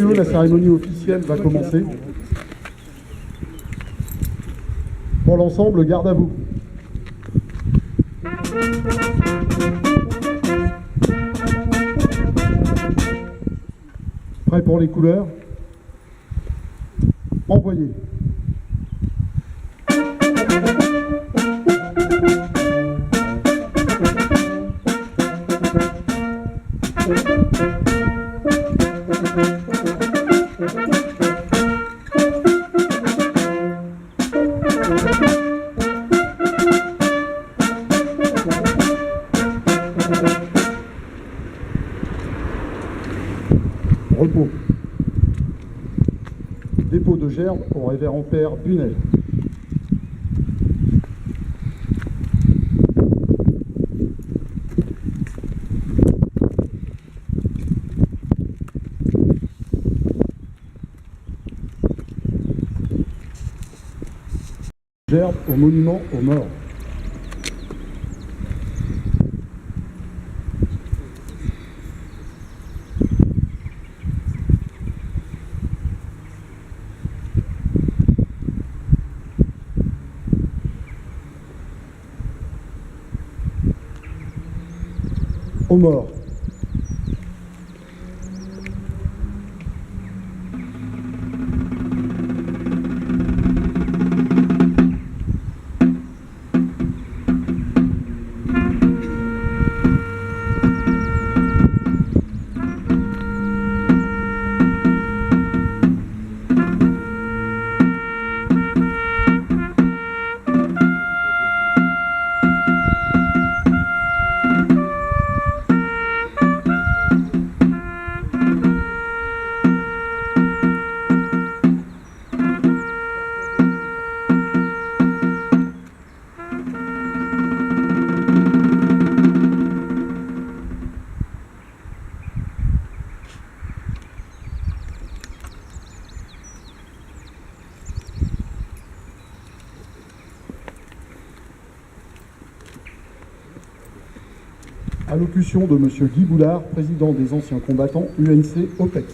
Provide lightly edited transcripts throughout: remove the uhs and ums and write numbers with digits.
messieurs, la cérémonie officielle va commencer. Pour l'ensemble, garde à vous. Prêt pour les couleurs? Envoyez. Repos. Dépôt de gerbe au révérend père Bunel. Gerbe au monument aux morts. Aux morts. Allocution de M. Guy Boulard, président des anciens combattants UNC OPEX.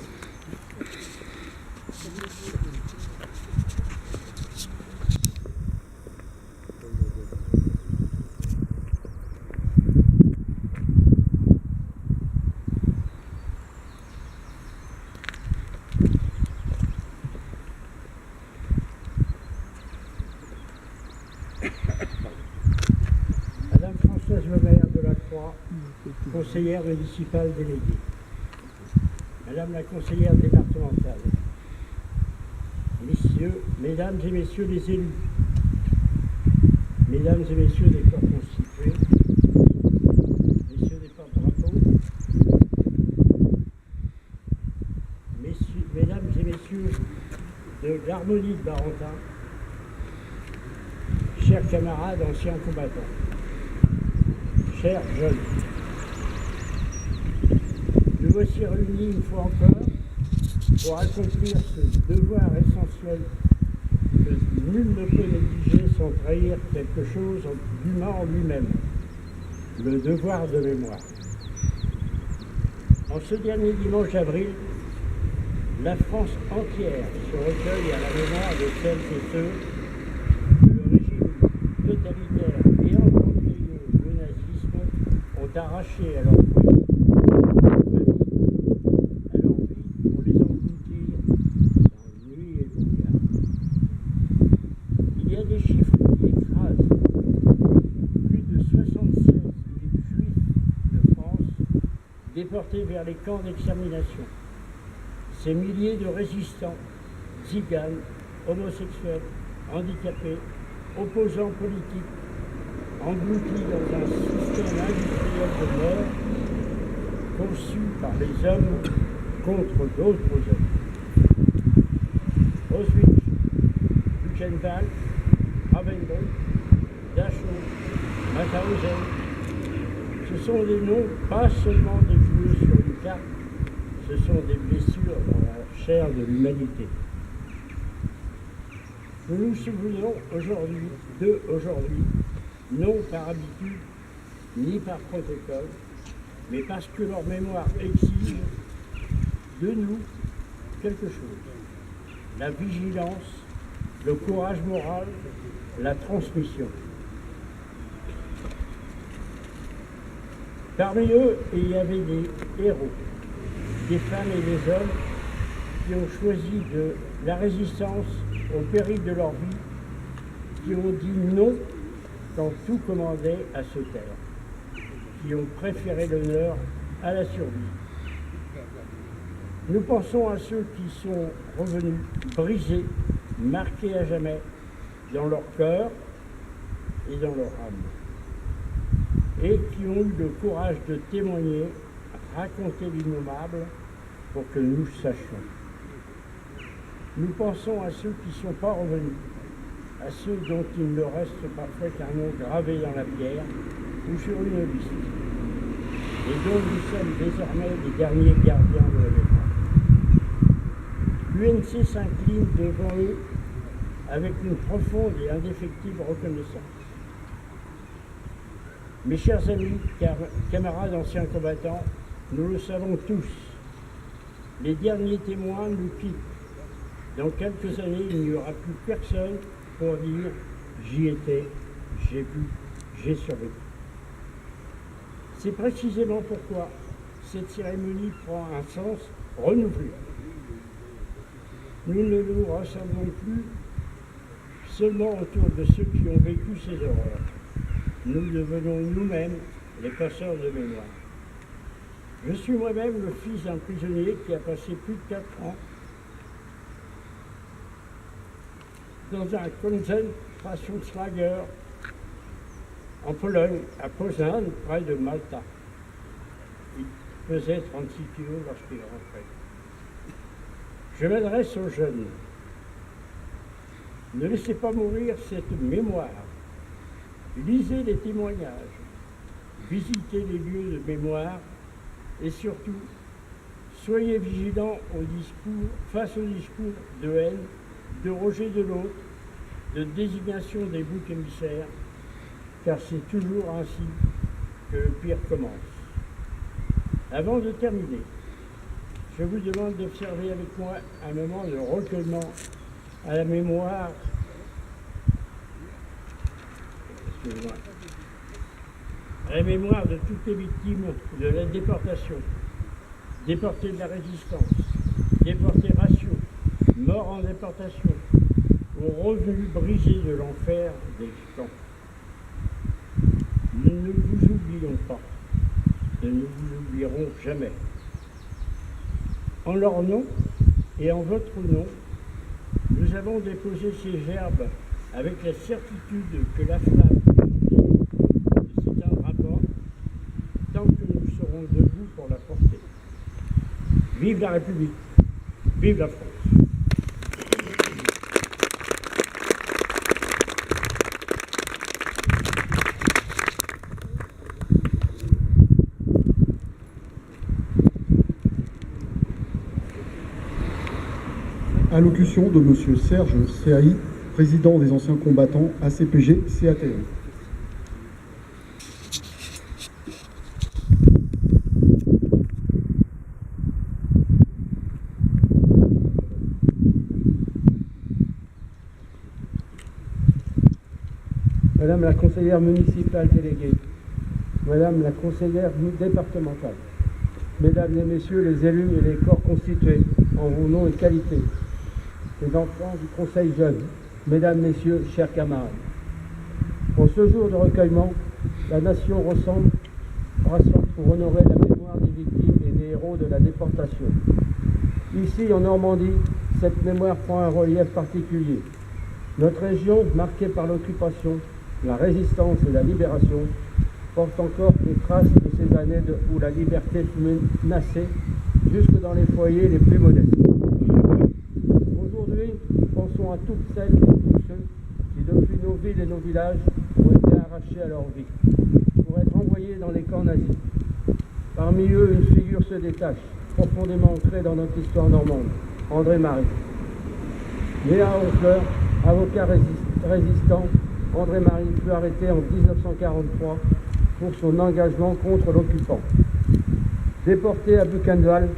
Madame Françoise Lemaire de la Croix, conseillère municipale déléguée. Madame la conseillère départementale. Mesdames et messieurs les élus. Mesdames et messieurs les corps constitués. Messieurs les porte-drapeaux. Mesdames et messieurs de l'Harmonie de Barentin. Chers camarades anciens combattants. Chers jeunes, nous voici réunis une fois encore pour accomplir ce devoir essentiel que nul ne peut négliger sans trahir quelque chose d'humain en lui-même, le devoir de mémoire. En ce dernier dimanche d'avril, la France entière se recueille à la mémoire de celles et ceux que le régime totalitaire et orgueilleux, le nazisme, ont arraché à leur foyer, à leur vie, pour les engloutir dans nuit et brouillard. Il y a des chiffres qui écrasent. Plus de 76 000 juifs de France déportés vers les camps d'extermination. Ces milliers de résistants, tziganes, homosexuels, handicapés, opposants politiques, engloutis dans un système industriel de mort conçu par les hommes contre d'autres hommes. Auschwitz, Buchenwald, Ravensbrück, Dachau, Mauthausen, ce sont des noms pas seulement déclinés sur une carte, ce sont des blessures dans la chair de l'humanité. Nous nous souvenons aujourd'hui, non par habitude, ni par protocole, mais parce que leur mémoire exige de nous quelque chose. La vigilance, le courage moral, la transmission. Parmi eux, il y avait des héros, des femmes et des hommes qui ont choisi de la résistance au péril de leur vie, qui ont dit non quand tout commandait à se taire, qui ont préféré l'honneur à la survie. Nous pensons à ceux qui sont revenus brisés, marqués à jamais dans leur cœur et dans leur âme, et qui ont eu le courage de témoigner, raconter l'innommable pour que nous sachions. Nous pensons à ceux qui ne sont pas revenus, à ceux dont il ne reste parfois qu'un nom gravé dans la pierre ou sur une liste, et dont nous sommes désormais les derniers gardiens de la mémoire. L'UNC s'incline devant eux avec une profonde et indéfectible reconnaissance. Mes chers amis, camarades anciens combattants, nous le savons tous, les derniers témoins nous quittent. Dans quelques années, il n'y aura plus personne pour dire « j'y étais, j'ai vu, j'ai survécu ». C'est précisément pourquoi cette cérémonie prend un sens renouvelé. Nous ne nous rassemblons plus seulement autour de ceux qui ont vécu ces horreurs. Nous devenons nous-mêmes les passeurs de mémoire. Je suis moi-même le fils d'un prisonnier qui a passé plus de 4 ans dans un Konzentrationslager en Pologne, à Poznań, près de Malta. Il pesait 36 kilos lorsqu'il est rentré. Je m'adresse aux jeunes. Ne laissez pas mourir cette mémoire. Lisez les témoignages, visitez les lieux de mémoire et surtout, soyez vigilants face au discours de haine, de rejet de l'autre, de désignation des boucs émissaires, car c'est toujours ainsi que le pire commence. Avant de terminer, je vous demande d'observer avec moi un moment de recueillement à la mémoire de toutes les victimes de la déportation, déportés de la résistance, déportés raciaux, morts en déportation, ou revenus brisés de l'enfer des camps. Nous ne vous oublions pas, nous ne vous oublierons jamais. En leur nom et en votre nom, nous avons déposé ces gerbes avec la certitude que la flamme ne s'éteindra pas tant que nous serons debout pour la porter. Vive la République, vive la France. Allocution de M. Serge Seahi, président des anciens combattants ACPG CATM. Madame la conseillère municipale déléguée, Madame la conseillère départementale, Mesdames et Messieurs les élus et les corps constitués, en vos noms et qualités, les enfants du Conseil jeune, Mesdames, Messieurs, chers camarades. En ce jour de recueillement, la nation rassemble pour honorer la mémoire des victimes et des héros de la déportation. Ici, en Normandie, cette mémoire prend un relief particulier. Notre région, marquée par l'occupation, la résistance et la libération, porte encore des traces de ces années où la liberté fut menacée jusque dans les foyers les plus modestes. Aujourd'hui, pensons à toutes celles et tous ceux qui, depuis nos villes et nos villages, ont été arrachés à leur vie pour être envoyés dans les camps nazis. Parmi eux, une figure se détache, profondément ancrée dans notre histoire normande, André Marie. Né à Honfleur, avocat résistant, André Marie fut arrêté en 1943 pour son engagement contre l'occupant. Déporté à Buchenwald,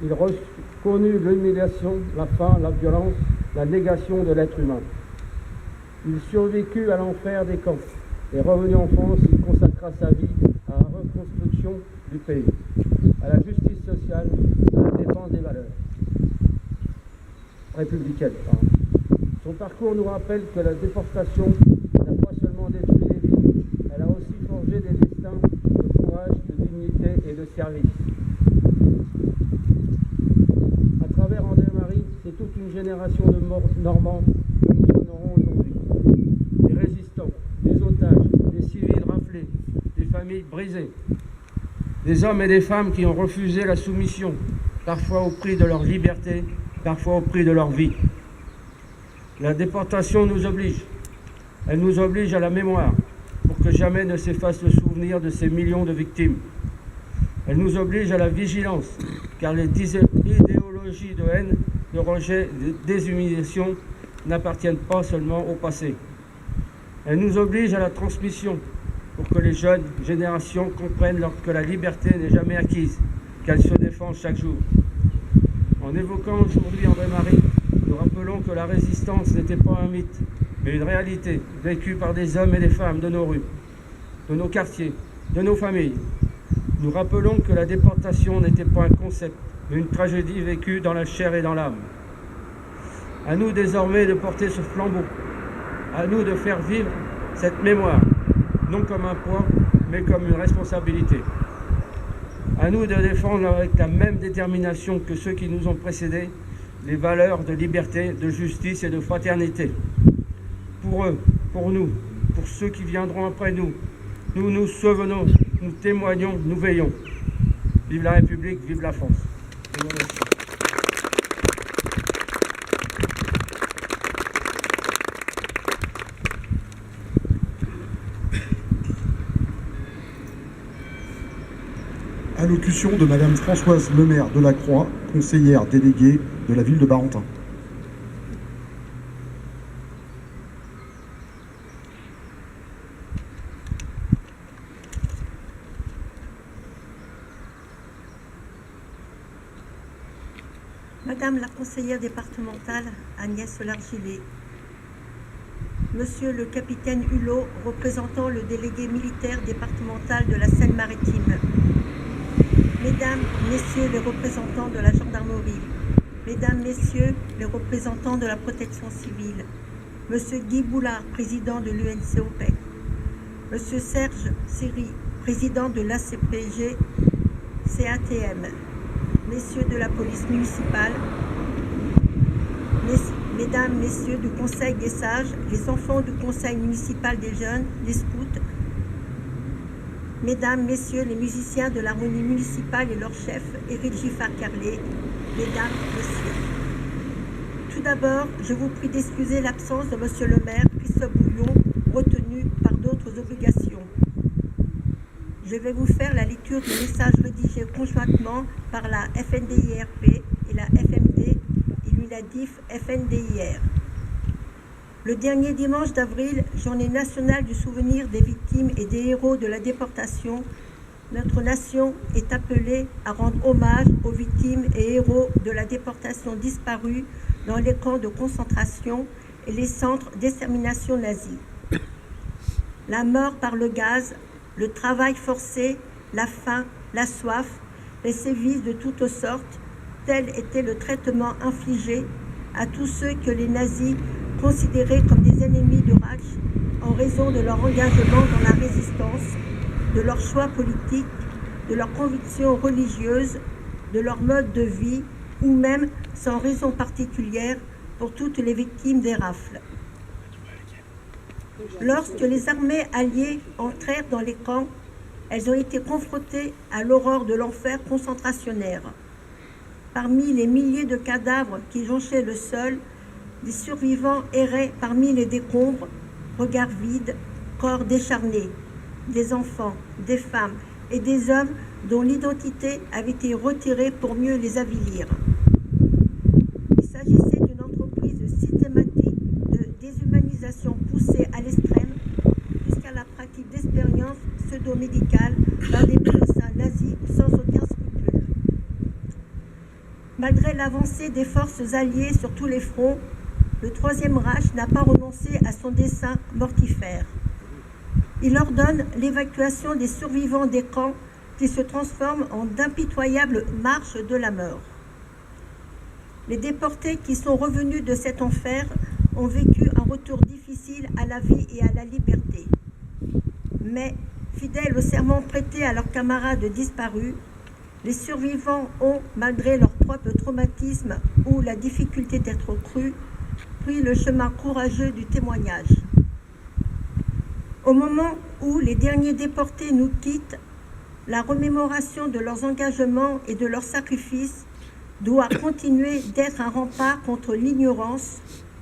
il reçut connu l'humiliation, la faim, la violence, la négation de l'être humain. Il survécut à l'enfer des camps et revenu en France, il consacra sa vie à la reconstruction du pays, à la justice sociale, à la défense des valeurs républicaines. Son parcours nous rappelle que la déportation n'a pas seulement détruit les vies, elle a aussi forgé des destins de courage, de dignité et de service. À travers André-Marie, c'est toute une génération de Normands que nous honorons aujourd'hui. Des résistants, des otages, des civils raflés, des familles brisées, des hommes et des femmes qui ont refusé la soumission, parfois au prix de leur liberté, parfois au prix de leur vie. La déportation nous oblige. Elle nous oblige à la mémoire, pour que jamais ne s'efface le souvenir de ces millions de victimes. Elle nous oblige à la vigilance, car les idéologies de haine, de rejet, de déshumanisation n'appartiennent pas seulement au passé. Elle nous oblige à la transmission, pour que les jeunes générations comprennent que la liberté n'est jamais acquise, qu'elle se défend chaque jour. En évoquant aujourd'hui André-Marie, nous rappelons que la résistance n'était pas un mythe, mais une réalité vécue par des hommes et des femmes de nos rues, de nos quartiers, de nos familles. Nous rappelons que la déportation n'était pas un concept, mais une tragédie vécue dans la chair et dans l'âme. À nous désormais de porter ce flambeau, à nous de faire vivre cette mémoire, non comme un poids, mais comme une responsabilité. À nous de défendre avec la même détermination que ceux qui nous ont précédés les valeurs de liberté, de justice et de fraternité. Pour eux, pour nous, pour ceux qui viendront après nous, nous nous souvenons, nous témoignons, nous veillons. Vive la République, vive la France. Je vous remercie. Allocution de Madame Françoise Lemaire Delacroix, conseillère déléguée de la ville de Barentin. Madame la conseillère départementale Agnès Solar-Gillet, Monsieur le capitaine Hulot, représentant le délégué militaire départemental de la Seine-Maritime, Mesdames, Messieurs les représentants de la gendarmerie, Mesdames, Messieurs les représentants de la protection civile, Monsieur Guy Boulard, président de l'UNC-OPEC, Monsieur Serge Siri, président de l'ACPG CATM, Messieurs de la police municipale, Mesdames, Messieurs du Conseil des sages, les enfants du Conseil municipal des jeunes, les scouts, Mesdames, Messieurs les musiciens de l'harmonie municipale et leur chef, Éric Giffard-Carlet, Mesdames, Messieurs. Tout d'abord, je vous prie d'excuser l'absence de Monsieur le maire, Christophe Bouillon, retenu par d'autres obligations. Je vais vous faire la lecture du message rédigé conjointement par la FNDIRP et la FMD et l'UNADIF FNDIR. Le dernier dimanche d'avril, journée nationale du souvenir des victimes et des héros de la déportation, notre nation est appelée à rendre hommage aux victimes et héros de la déportation disparus dans les camps de concentration et les centres d'extermination nazis. La mort par le gaz, le travail forcé, la faim, la soif, les sévices de toutes sortes, tel était le traitement infligé à tous ceux que les nazis considéraient comme des ennemis du Reich en raison de leur engagement dans la résistance, de leurs choix politiques, de leurs convictions religieuses, de leur mode de vie, ou même sans raison particulière pour toutes les victimes des rafles. Lorsque les armées alliées entrèrent dans les camps, elles ont été confrontées à l'horreur de l'enfer concentrationnaire. Parmi les milliers de cadavres qui jonchaient le sol, des survivants erraient parmi les décombres, regards vides, corps décharnés, des enfants, des femmes et des hommes dont l'identité avait été retirée pour mieux les avilir. Il s'agissait d'une entreprise systématique de déshumanisation poussée à l'extrême jusqu'à la pratique d'expériences pseudo-médicales par des médecins nazis sans aucun scrupule. Malgré l'avancée des forces alliées sur tous les fronts, le Troisième Reich n'a pas renoncé à son dessein mortifère. Il ordonne l'évacuation des survivants des camps qui se transforment en d'impitoyables marches de la mort. Les déportés qui sont revenus de cet enfer ont vécu un retour difficile à la vie et à la liberté. Mais, fidèles au serment prêté à leurs camarades disparus, les survivants ont, malgré leur propre traumatisme ou la difficulté d'être crus, pris le chemin courageux du témoignage. Au moment où les derniers déportés nous quittent, la remémoration de leurs engagements et de leurs sacrifices doit continuer d'être un rempart contre l'ignorance,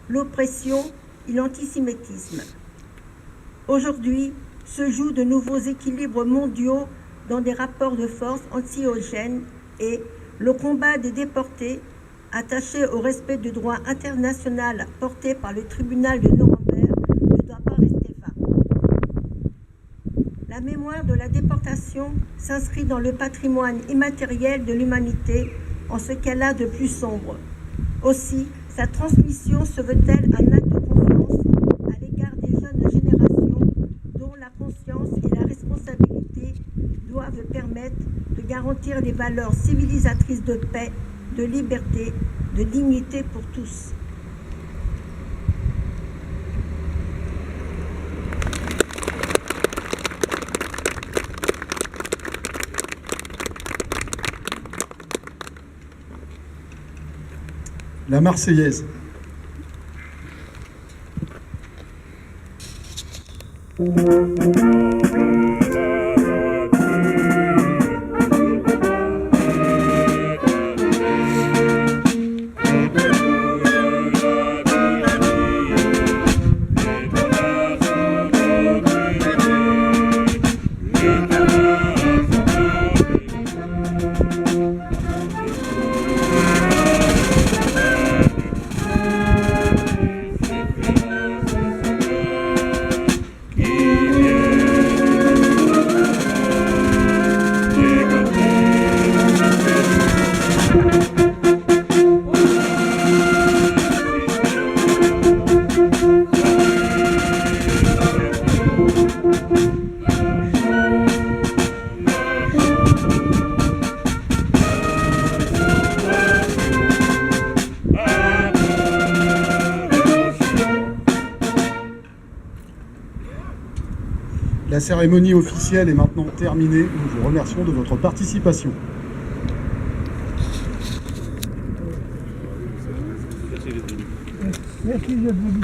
l'oppression et l'antisémitisme. Aujourd'hui, se jouent de nouveaux équilibres mondiaux dans des rapports de force anxiogènes et le combat des déportés, attaché au respect du droit international porté par le tribunal de Nuremberg, ne doit pas rester vain. La mémoire de la déportation s'inscrit dans le patrimoine immatériel de l'humanité en ce qu'elle a de plus sombre. Aussi, sa transmission se veut-elle un acte de confiance à l'égard des jeunes générations dont la conscience et la responsabilité doivent permettre de garantir les valeurs civilisatrices de paix, de liberté, de dignité pour tous. La Marseillaise. La cérémonie officielle est maintenant terminée. Nous vous remercions de votre participation. Merci d'être venu.